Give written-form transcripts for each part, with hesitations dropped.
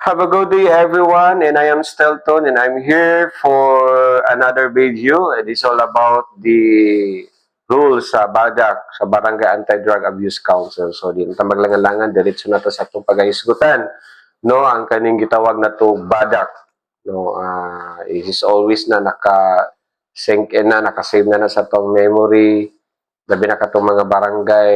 Have a good day, everyone. And I am Stelton, and I'm here for another video. It is all about the rules sa BADAC, sa Barangay Anti-Drug Abuse Council. So, di na maglangalangan, diretso na to sa itong pag-aisgutan. No, ang kaning gitawag na to BADAC. No, it is always na naka-sync in na, naka-save na sa itong memory. Labi na katong mga barangay,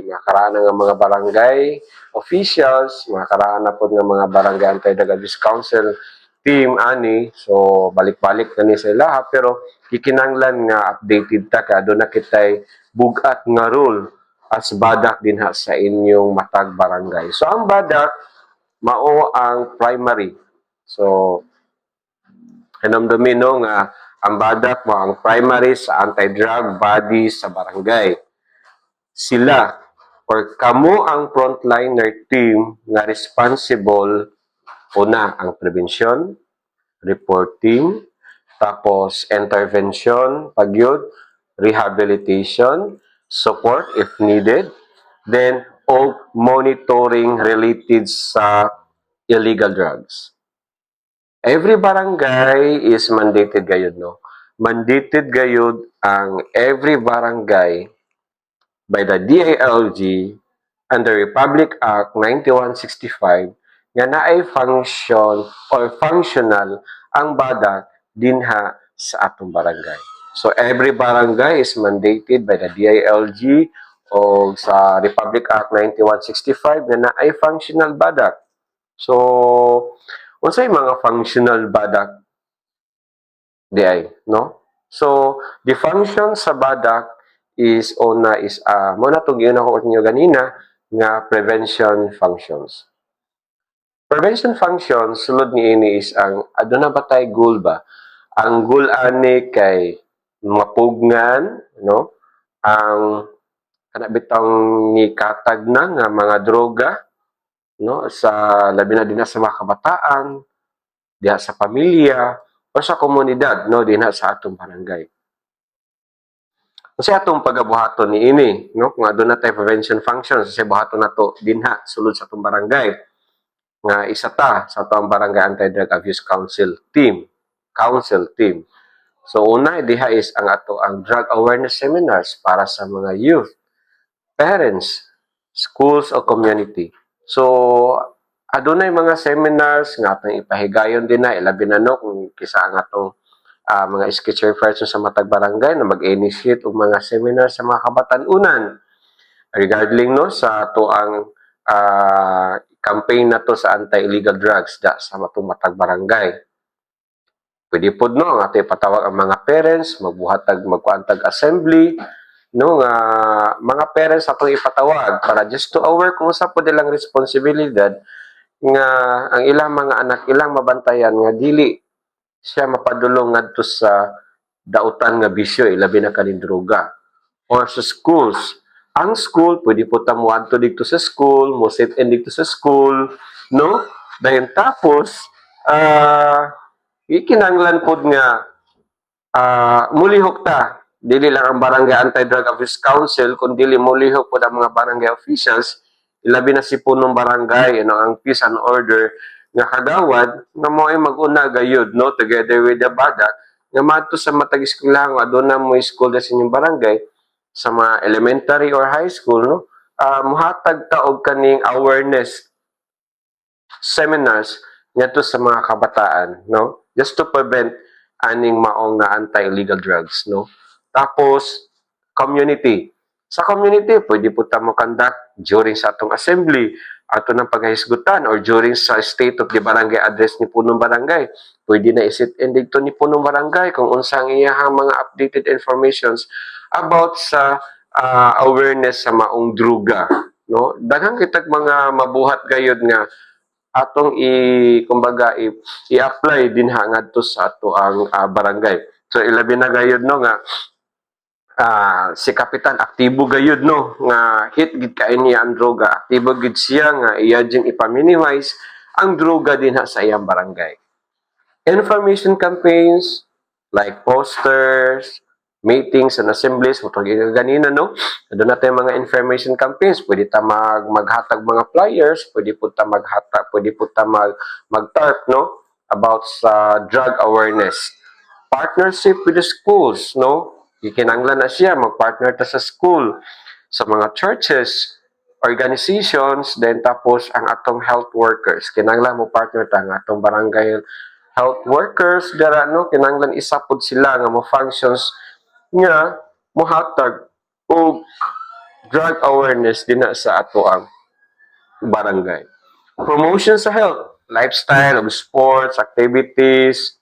mga karaan nga mga barangay officials, mga karaan na po nga mga barangay Anti-Drug Abuse Council team ani. So balik-balik na ni sila pero kikinanglan nga updated ta ka do na kitay bugat nga rule as badak din ha sa inyong matag barangay. So ang badak mao ang primary. So hinamdumi no nga ang badak mo ang primary sa anti-drug body sa barangay. Sila or kamo ang frontliner team nga responsible una ang prevention, reporting, tapos intervention, pagyud, rehabilitation, support if needed, then o monitoring related sa illegal drugs. Every barangay is mandated gayud no. Mandated gayud ang every barangay by the DILG under Republic Act 9165 nga naay function or functional ang bada dinha sa atong barangay. So every barangay is mandated by the DILG o sa Republic Act 9165 nga naay functional badak. So unsay mga functional badak di ay, no? So the function sa badak is una is muna tong yun ako inyo ganina nga prevention functions. Prevention functions sulod ni ini is ang aduna ba tay goal ba? Ang goal ani kay mapugnan no ang kana bitang ni katag na nga mga droga no sa labi na dinha sa mga kabataan, diha sa pamilya o sa komunidad no dinha sa atong barangay. Kasi atong pagabuhaton ni ini, no? Kung aduna tay prevention functions, kasi buhaton nato dinha sulod sa atong barangay. Nga isa ta sa atong barangay Anti-Drug Abuse Council team. So una diha is ang ato ang drug awareness seminars para sa mga youth, parents, schools o community. So adunay mga seminars nga atong ipahigayon din na ilabi na no kung kisa ang atong mga sketcher person sa matag barangay na mag-initiate og mga seminar sa mga kabatan-unan regarding no sa ato ang campaign na to sa anti-illegal drugs sa matong matag barangay. Pwede pod no ang ato ipatawag ang mga parents magbuhatag magkuantag assembly no nga mga parents atong ipatawag para just to aware kung sa pod ilang responsibilidad nga ang ilang mga anak ilang mabantayan nga dili siya mapadulong ngadto sa dautan nga bisyo ilabi na kaning droga or sa schools. Ang school pwede po ta moadto dito sa school, mo sit in dito sa school, no? Dayon tapos ikinanglan pod nga mulihok ta dili lang ang barangay Anti-Drug Abuse Council kundi mulihok pod ang mga barangay officials ilabi na si punong barangay ano ang peace and order nga kagawad nga mo ay mag-una gayud no together with the bada nga madto sa matag eskwelahan aduna mo school sa inyong barangay sa mga elementary or high school no muhatag ta og kaning awareness seminars ngadto sa mga kabataan no just to prevent aning maong nga anti-illegal drugs no tapos community sa community pwede po ta mo conduct during sa atong assembly ato ng paghisgutan or during sa state of the barangay address ni punong barangay pwede na isit in dito ni punong barangay kung unsang iyahang mga updated informations about sa awareness sa maong druga no daghang kitag mga mabuhat gayud nga atong kumbaga i-apply din ha ngadto sa ato ang barangay so ilabi na gayud no nga si Kapitan aktibo gayud no nga hit gid kain niya ang droga aktibo gid siya nga iya jing ipa-minimize ang droga din sa iyang barangay. Information campaigns like posters, meetings and assemblies, mutong ganina, no? Doon natin mga information campaigns, pwede ta maghatag mga flyers, pwede po ta maghatag, pwede po ta mag-tarp, no? About sa drug awareness. Partnership with the schools, no? Ikinanglan na siya, mag-partner ta sa school, sa mga churches, organizations, then tapos ang atong health workers. Kinanglan mo partner ta ang atong barangay health workers, dara, no? Kinanglan isapod sila nga mo functions nga mohatag og drug awareness din na sa ato ang barangay. Promotion sa health, lifestyle, of sports, activities,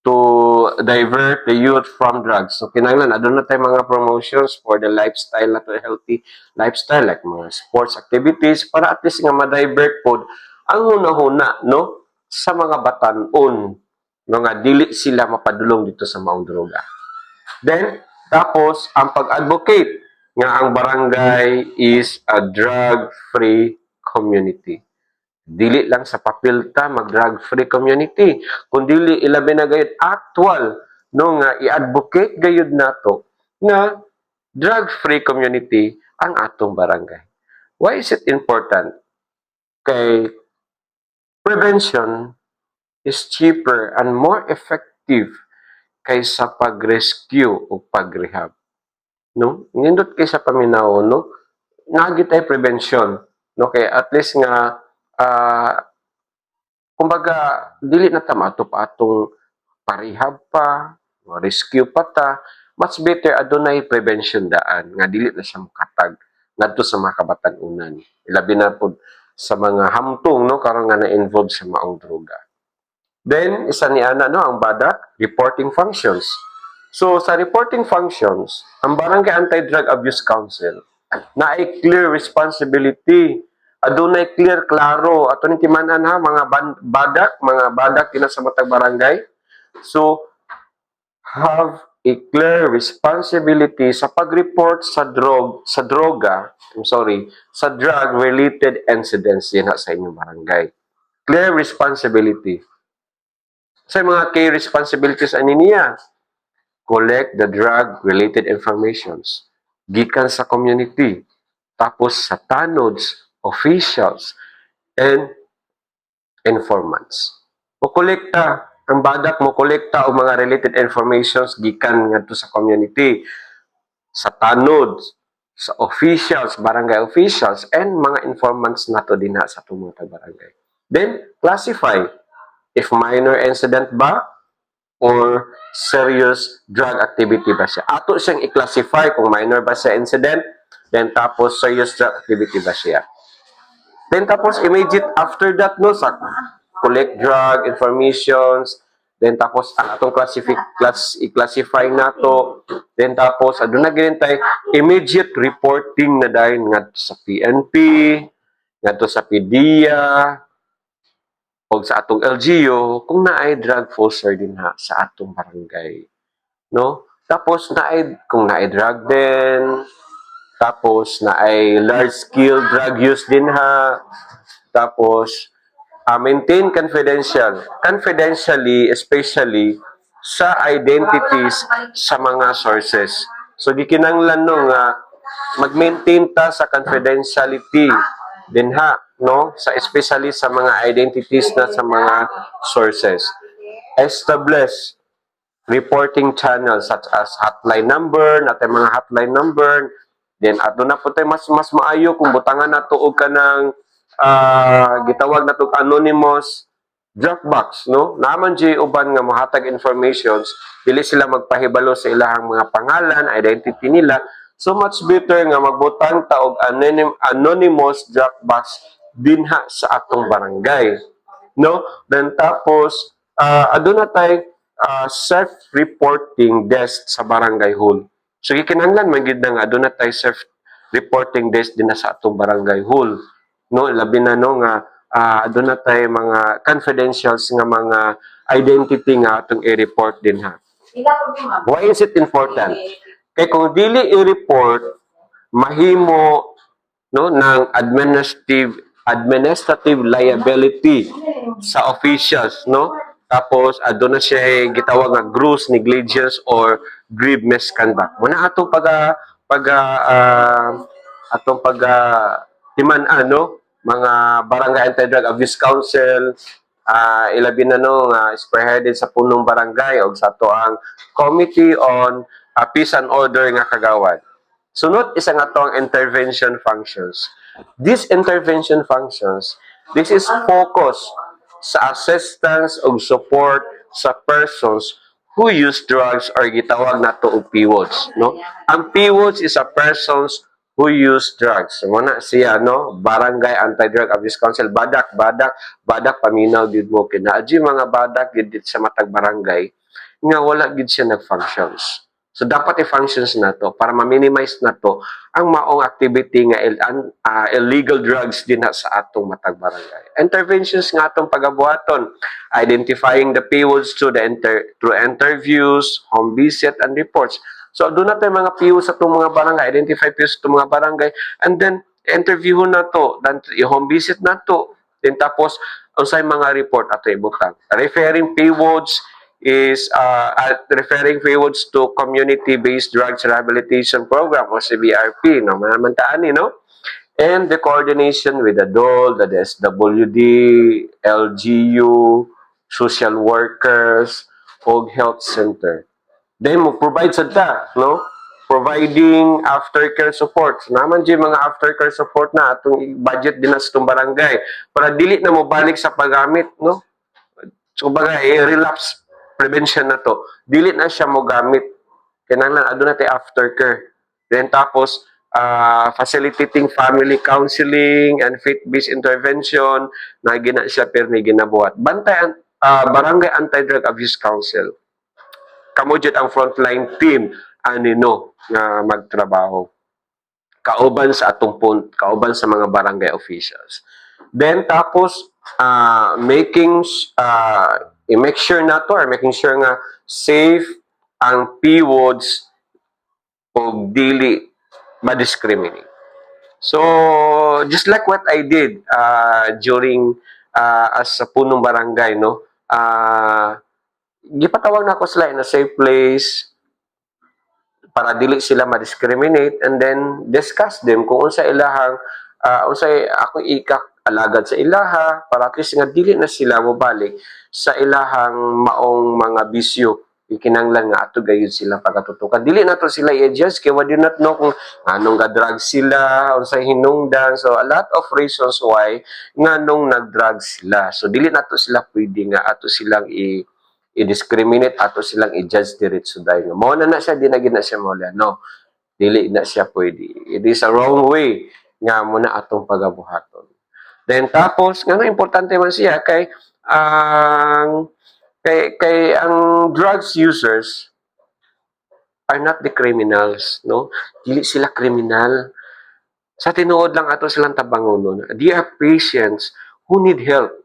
to divert the youth from drugs. So, kinahanglan, adun na tayo mga promotions for the lifestyle, na to healthy lifestyle, like mga sports activities, para at least nga ma-divert po ang huna-huna, no? Sa mga batanon, no? Nga dili sila mapadulong dito sa maong droga. Then, tapos, ang pag-advocate nga ang barangay is a drug-free community. Dili lang sa papel ta mag-drug-free community, kundi ilabi na gayud actual, no, nga i-advocate gayud nato nga drug-free community ang atong barangay. Why is it important? Kay prevention is cheaper and more effective kaysa pag-rescue o pag-rehab. No? Nindot kay sa paminaw, no? Nagitay prevention, no? Kay at least nga kumbaga dili na ta mato pa atong parehab pa, rescue pa ta, much better adunay prevention daan nga dili na siya makatag ngadto sa mga kabatan-unan. Ilabi na pud sa mga hamtong, no, karon nga na-involved sa maong droga. Then isa ni ana, no, ang BADAC reporting functions. So sa reporting functions, ang Barangay Anti-Drug Abuse Council na ay clear responsibility, adunay clear, klaro, ato ni timanan ha, mga badak kina sa matag barangay. So, have a clear responsibility sa pag-report sa sa drug-related incidents din sa inyong barangay. Clear responsibility. Sa mga key responsibilities ani niya, collect the drug-related informations gikan sa community, tapos sa tanods, officials, and informants. Mo kolekta, ang BADAC mo kolekta og mga related informations gikan ngadto sa community, sa tanods, sa officials, barangay officials, and mga informants nato dinha sa tumong barangay. Then, classify if minor incident ba or serious drug activity ba siya. Ato siyang i-classify kung minor ba siya incident, then tapos serious drug activity ba siya. Then tapos immediate after that, no, sa collect drug informations, then tapos ang atong i-classify nato, then tapos adun na ginintay immediate reporting na dahil ngadto sa PNP, ngadto sa PDEA, o sa atong LGU kung naay drug poster din ha sa atong barangay, no? Tapos kung naay drug din, tapos naay large scale drug use din ha, tapos maintain confidentially, especially sa identities sa mga sources. So gikinanglan no nga mag-maintain ta sa confidentiality din ha, no, sa especially sa mga identities na sa mga sources. Establish reporting channels such as hotline number, natay mga hotline number, then ato na po tayo mas maayo kung butangan nato og kanang gitawag nato anonymous drop box, no? Naman di uban nga mohatag informations, dili sila magpahibalo sa ilahang mga pangalan, identity nila. So much better nga magbutang ta og anonymous drop box dinha sa atong barangay, no? Then tapos aduna tay self-reporting desk sa barangay hall. So gikinahanglan man gid nga aduna tay self-reporting desk dinha sa atong barangay hall, no? Labi na no nga aduna tay mga confidentials nga mga identity nga atong i-report din ha. Why is it important? Kay kung dili i-report, mahimo, no, ng administrative liability sa officials, no? Tapos aduna siya gitawag nga gross negligence or grave misconduct. Muna atong atong timan ano mga barangay anti-drug abuse council, ilabi na no nga spearheaded sa punong barangay o sa to ang committee on peace and order nga kagawad. Sunod isa nga to ang intervention functions. These intervention functions, this is focus sa assistance o support sa persons who use drugs or gitawag nato og PWODs, no? Ang PWODs is a persons who use drugs. Muna siya, no? Barangay Anti-Drug Abuse Council, badak, paminaw gid mo kinaadji mga badak gid sa matag barangay nga wala gid siya nag-functions. So dapat i-functions na to para ma-minimize na to ang maong activity nga illegal drugs din sa atong matag barangay. Interventions nga atong pagabuhaton, identifying the PWODs through through interviews, home visit and reports. So doon natin mga PWODs sa itong mga barangay, identify PWODs sa itong mga barangay, and then interview na to, then home visit na to, then tapos unsay mga report ato ibutang. Referring PWODs is referring PWODs to Community-Based Drugs Rehabilitation Program or CBRP, no? Manamantaan no? And the coordination with the DOL, the SWD, LGU, social workers, o health center. Then, mo-provide sa ta, no? Providing aftercare support. Naman di mga aftercare support na atong budget din sa itong barangay para dili na mo balik sa paggamit, no? So, baga, relapse prevention na to. Dili na siya mo gamit. Kinahanglan adto na tay aftercare. Then tapos facilitating family counseling and faith-based intervention na gina siya permi ginabuhat. Bantayan Barangay Anti-Drug Abuse Council. Kamo jud ang frontline team anino nga magtrabaho. Kauban sa atong kauban sa mga barangay officials. Then tapos i-make sure na to or making sure nga safe ang PWODs o dili ma-discriminate. So, just like what I did during as sa punong barangay, no? Gipatawag na ako sila in a safe place para dili sila ma-discriminate and then discuss them kung unsa ilahang unsay ako alagad sa ilaha para at least nga dili na sila mobalik sa ilahang maong mga bisyo ikinanglan nga ato gayud sila pagatutukan dili nato sila i-adjust kay we do not know kung anong ga-drug sila unsay hinungdan so a lot of reasons why nganong nag-drug sila so dili nato sila pwede nga ato silang i-discriminate ato silang i-judge diretso dahil nga mao na siya di na gid na siya mawala no dili na siya pwede it is a wrong way nga muna atong pagabuhaton. Then tapos ngano importante man siya kay ang drugs users are not the criminals, no? Dili sila kriminal. Sa tinuod lang ato silang tabangonon. They are patients who need help.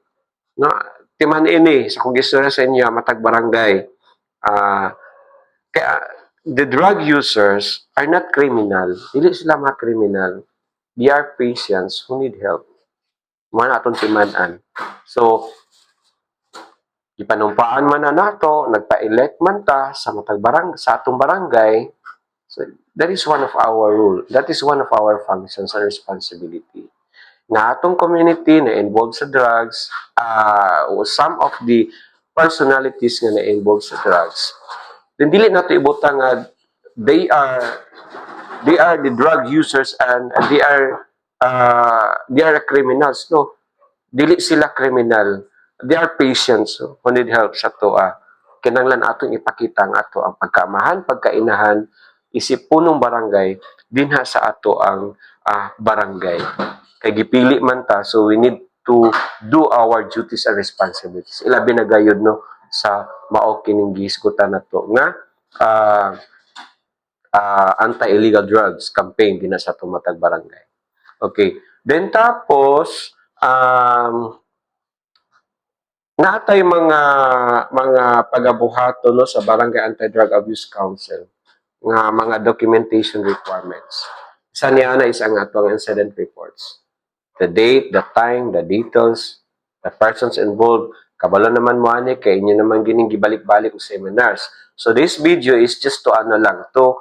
No? Timan ini sa kung gistorya sa inyo matag barangay. Kaya the drug users are not criminal. Dili sila mga kriminal. They are patients who need help. Mga atong timan-an. So, ipanumpaan man na nato, nagpa-elect man ta sa matag sa atong barangay. So, that is one of our rule. That is one of our functions and responsibility. Na atong community na involved sa drugs, some of the personalities nga na involved sa drugs, then dili nato ibutang nga they are the drug users and they are criminals. No, dili sila criminal. They are patients who need help sa toa. Kinanglan atong ipakita ang ato ang pagkaamahan, pagkainahan, isip punong barangay, dinha sa ato ang barangay. Kay gipili man ta, so we need to do our duties and responsibilities. Ilabi na gayud no sa mao kining gisgutan nato nga anti-illegal drugs campaign dinha sa atong matag barangay. Okay. Then tapos natay mga pagabuhaton no sa Barangay Anti-Drug Abuse Council nga mga documentation requirements. Isa niya na isang atong incident reports. The date, the time, the details, the persons involved, Kabalo naman mo ani kay inyo naman gining gibalik-balik og seminars. So this video is just to ano lang to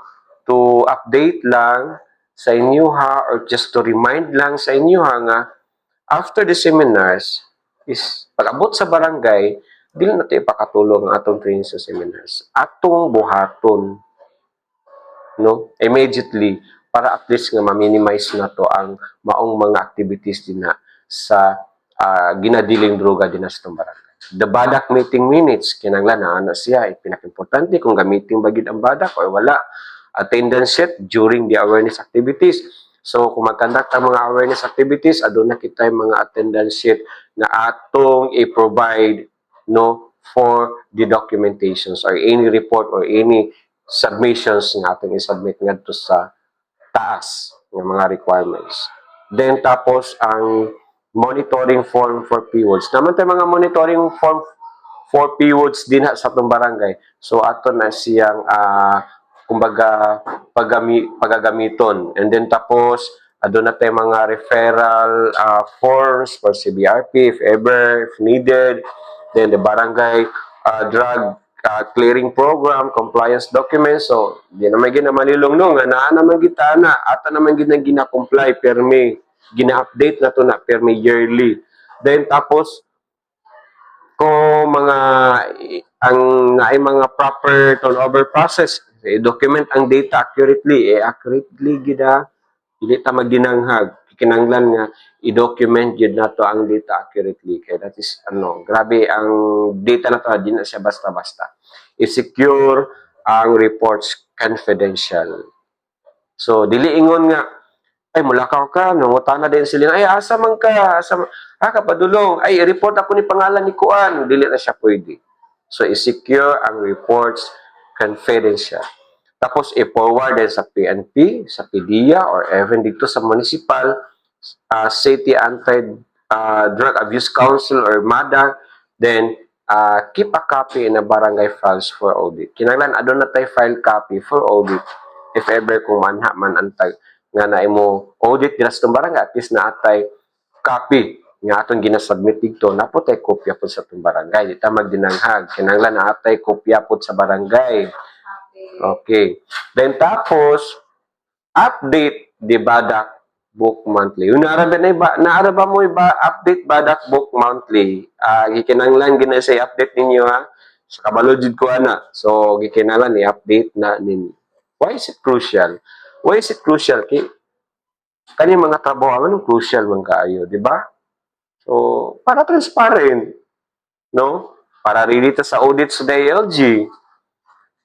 update lang sa inyo ha, or just to remind lang sa inyo ha nga after the seminars is pag-abot sa barangay dili na tayo pakatulong ang atong training sa seminars. Atong buhaton no immediately para at least nga ma-minimize na to ang maong mga activities din na sa ginadiling droga din sa itong barangay. The badak meeting minutes, kinanglan na ana siya, pinaka-importante kung gamitin ba gid ang badak or wala. Attendance sheet during the awareness activities. So, kung mag-conduct ang mga awareness activities, aduna kita yung mga attendance sheet na atong i-provide no for the documentations or any report or any submissions nga atong i-submit ngadto sa taas ng mga requirements. Then tapos ang monitoring form for PWODs. Naman tayo mga monitoring form for PWODs din sa atong barangay. So ato na siyang kumbaga pagagamiton. And then tapos adun na tayo mga referral forms for CBRP if ever, if needed. Then the barangay drug clearing program, compliance documents. So, di naman ginamalilong nga naa naman kita na ata naman gina-comply per May, gina-update na to na per May yearly. Then tapos kung mga ang naay mga proper turnover process, document ang data accurately, accurately gida dili ta magdinanghag kinanglan nga i-document gid nato ang data accurately kay that is grabe ang data na to di na siya basta-basta i-secure ang reports confidential. So dili ingon nga ay mulakaw ka nangutana din sila ay asa man ka kapadulong ay i-report ako ni pangalan ni Kuan dili na siya pwede. So i-secure ang reports confidential. Tapos i-forward din sa PNP, sa PDEA, or even dito sa municipal City Anti-Drug Abuse Council or MADA. Then, keep a copy in a barangay files for audit. Kinanglan, adon na tayo file copy for audit. If ever kung manha man antag nga na mo audit din sa barangay, at least na atay copy nga atong ginasubmit dito, napo tayo kopya po sa itong barangay. Di ta magdinanghag. Kinanglan na atay kopya po sa barangay. Okay. Then tapos, update the Badak Book Monthly. Yung naara ba mo iba update Badak Book Monthly? Gikinanglan gina say update ninyo ha. Sa kabalodjid ko ana. So gikinanglan i-update na ninyo. Why is it crucial? Why is it crucial? Kani mga trabaho anong crucial man kaayo, di ba? So para transparent, no? Para rilita sa audit sa DILG.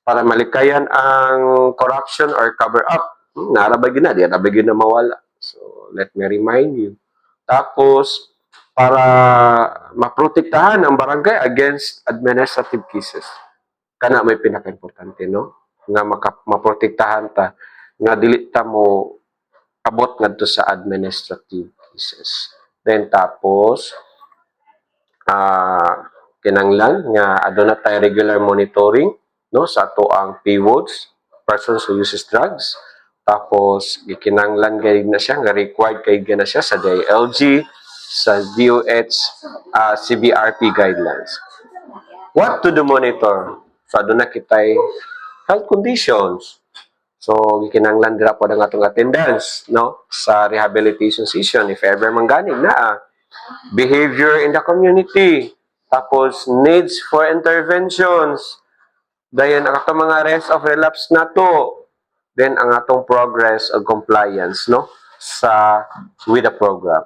Para malikayan ang corruption or cover-up. Narabagin na, di narabagin na mawala. So, let me remind you. Tapos, para maprotektahan ang barangay against administrative cases. Kana may pinaka-importante, no? Nga maprotektahan ta, nga dili ta mo abot ngadto sa administrative cases. Then, tapos, kinanglan nga aduna tayo regular monitoring no sa ato ang PWODs, persons who uses drugs. Tapos gikinanglan gayud na siya nga required kay na siya sa DILG, sa DOH, CBRP guidelines. What to do monitor? So aduna kitay health conditions. So gikinanglan dira po ang atong attendance no sa rehabilitation session if ever mangganig na behavior in the community. Tapos needs for interventions. Dayon ang atong mga rest of relapse na to. Then ang atong progress of compliance no sa with the program.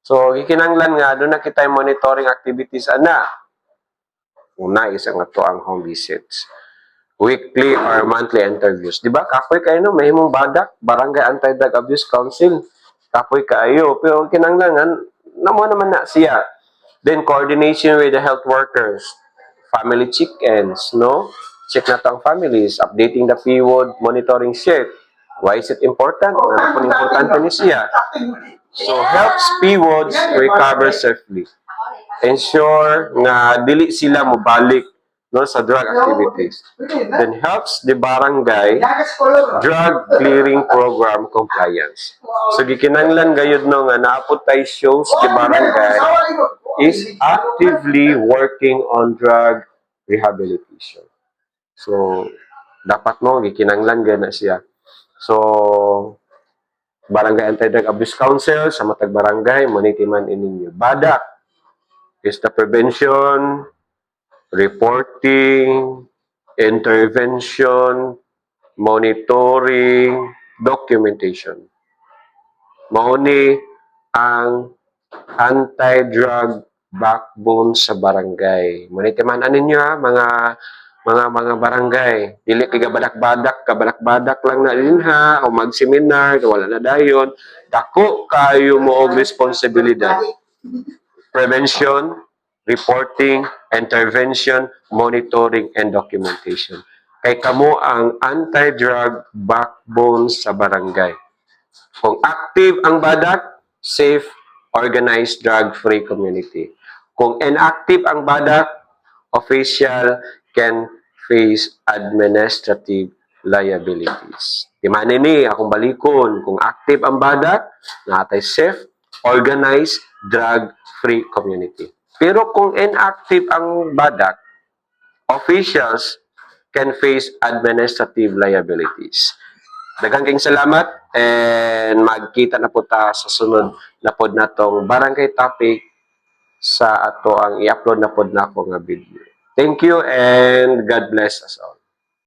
So gikinanglan nga doon na kita monitoring activities ana. Una is ang ato ang home visits. Weekly or monthly interviews. Di ba? Kapoy kayo no, may himong badak, Barangay Anti-Drug Abuse Council. Kapoy kayo. Pero kinanglangan, namo naman na siya. Then coordination with the health workers. Family check-ins, no? Check na tang families, updating the PWOD monitoring sheet. Why is it important? Ano po importante ni siya? So, helps PWODs recover safely. Ensure nga dili sila mobalik no sa drug activities. Then helps the barangay drug clearing program compliance. So gikinanglan gayud no nga naapod tay shows di barangay is actively working on drug rehabilitation. So, dapat mo, gikinanglan na siya. So, Barangay Anti-Drug Abuse Council, sa matag barangay, monitiman ininyo. BADAC is the prevention, reporting, intervention, monitoring, documentation. Mauni ang anti-drug backbone sa barangay. Monitiman ninyo ha, mga barangay. Dili kay kabadak-badak lang na din ha, o mag-seminar, wala na dayon. Dako kayo mo og responsibilidad. Prevention, reporting, intervention, monitoring, and documentation. Kay kamo ang anti-drug backbone sa barangay. Kung active ang badak, safe, organized, drug-free community. Kung inactive ang badak, official can face administrative liabilities. Di man ni akong balikon, kung active ang badak, natay safe, organized, drug-free community. Pero kung inactive ang badak, officials can face administrative liabilities. Daghang kayong salamat and magkita na po ta sa sunod na pod natong barangay topic sa ato ang i-upload na pod na ako nga video. Thank you and God bless us all.